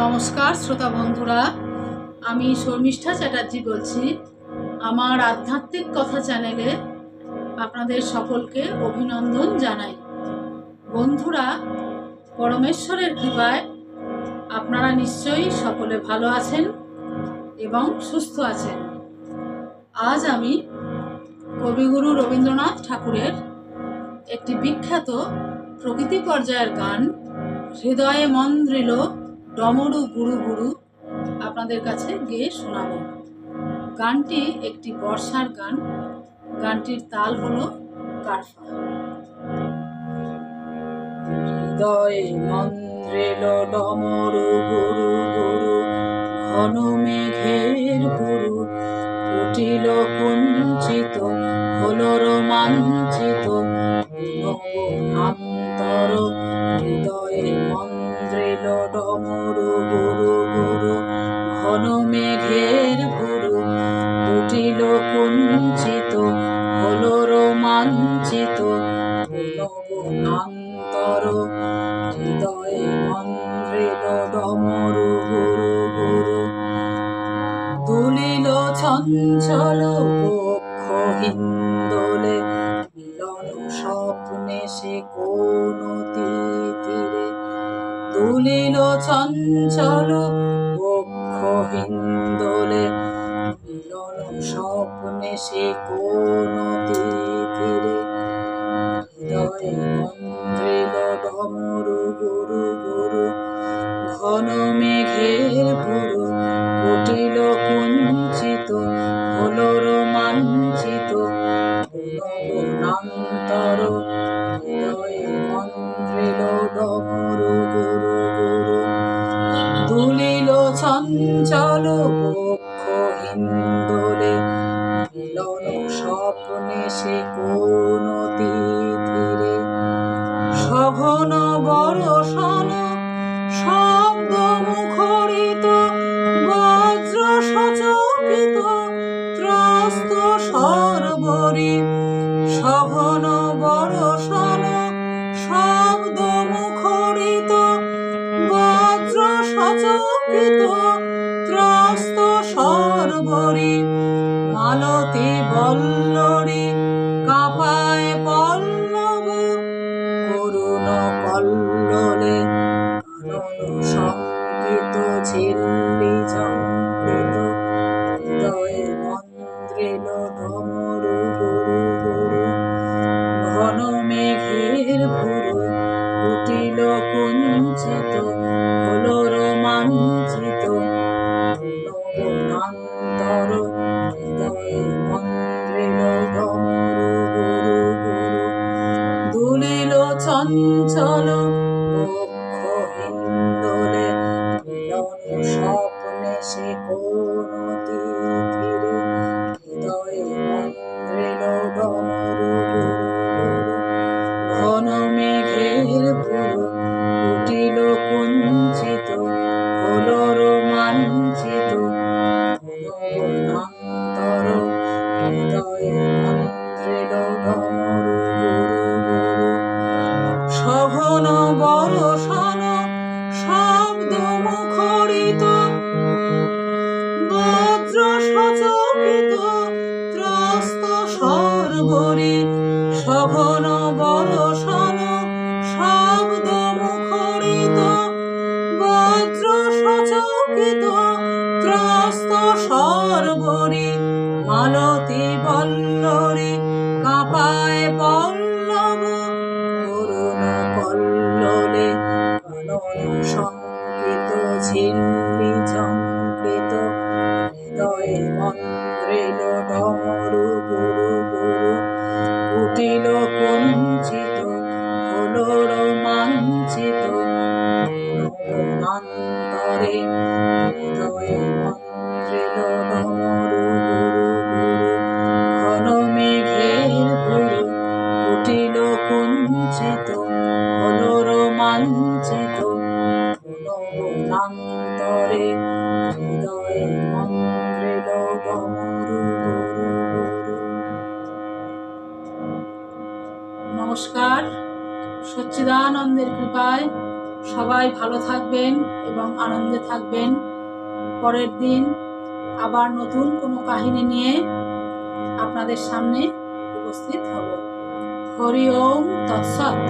নমস্কার শ্রোতা বন্ধুরা, আমি শর্মিষ্ঠা চ্যাটার্জি বলছি। আমার আধ্যাত্মিক কথা চ্যানেলে আপনাদের সকলকে অভিনন্দন জানাই। বন্ধুরা, পরমেশ্বরের কৃপায় আপনারা নিশ্চয়ই সকলে ভালো আছেন এবং সুস্থ আছেন। আজ আমি কবিগুরু রবীন্দ্রনাথ ঠাকুরের একটি বিখ্যাত প্রকৃতি পর্যায়ের গান হৃদয়ে মন্দ্রিল ডমরু গুরু গুরু আপনাদের কাছে গেয়ে শোনাব। গানটি একটি বর্ষার গান। গানটির তাল হলো কারফা। হৃদয়ে মন্দ্রিল ডমরু গুরু গুরু, ঘন মেঘের গুরু উঠিল কুঞ্চিত, হলো রোমাঞ্চিত নবনান্তর। হৃদয়ে মন্দ্রিল ডমরু গুরু গুরু, ঘন মেঘের গুরু উঠিল কুঞ্চিত, হলো রোমাঞ্চিত নবনান্তর। হৃদয়ে মন্দ্রিল ডমরু গুরু গুরু, দুলিল চঞ্চল বক্ষ হিন্দোলে, মিলন স্বপ্নে সে কোন তীরে। দুলিল চঞ্চল বক্ষ হিন্দোলে, মিলন স্বপ্নে সে কোন তীরে। হৃদয়ে মন্দ্রিল ডমরু গুরু গুরু, ঘন মেঘের গুরু উঠিল কুঞ্চিত, হলো রোমাঞ্চিত নবনান্তর। হৃদয়ে মন্দ্রিল ডমরু গুরু গুরু, দুলিল চঞ্চল বক্ষ হিন্দোলে, মিলন স্বপ্নে সে কোন তীরে। সঘন বর্ষণ শব্দ মুখরিত, বজ্র সচকিত ত্রস্ত সর্বরি। সঘন বর্ষণ শব্দ মুখরিত, বজ্র সচকিত ত্রস্ত সর্বরি। মালতী বল্লরী কাঁপায় পল্লব, করুণ কল্লোলে কানন শঙ্কিত ঝিল্লি ঝঙ্কৃত। হৃদয়ে মন্দ্রিল ডমরু গুরু গুরু, ঘন মেঘের গুরু উঠিল কুঞ্চিত, হলো রোমাঞ্চিত নবনান্তর। হৃদয়ে মন্দ্রিল ডমরু গুরু গুরু, দুলিল চঞ্চল বক্ষ হিন্দোলে, মিলন স্বপ্নে সে কোন তীরে। হৃদয়ে মন্দ্রিল ডমরু গুরু গুরু, ঘন মেঘের গুরু উঠিল কুঞ্চিত, হলো রোমাঞ্চিত নবনান্তর। হৃদয়ে মন্দ্রিল ডমরু গুরু গুরু, সঘন বর্ষণ শব্দ মুখরিত, বজ্র সচকিত ত্রস্ত সর্বরি। সঘন বর্ষণ শব্দ মুখরিত, বজ্র সচকিত ত্রস্ত সর্বরি। মালতী বল্লরী কাঁপায় পল্লব, করুণ কল্লোলে কানন শঙ্কিত ঝিল্লি ঝঙ্কৃত। হৃদয়ে মন্দ্রিল ডমরু গুরু গুরু, উঠিল কুঞ্চিত, হলো রোমাঞ্চিত নবনান্তরে। হৃদয়ে মন্দ্রিল ডমরু গুরু গুরু, ঘন মেঘের গুরু উঠিল কুঞ্চিত, হলো রোমাঞ্চিত নবনান্তরে। হৃদয়ে মন্দ্রিল ডমরু গুরু গুরু। নমস্কার। সচ্চিদানন্দের কৃপায় সবাই ভালো থাকবেন এবং আনন্দে থাকবেন। পরের দিন আবার নতুন কোনো কাহিনী নিয়ে আপনাদের সামনে উপস্থিত হব। হরি ওম তৎসৎ।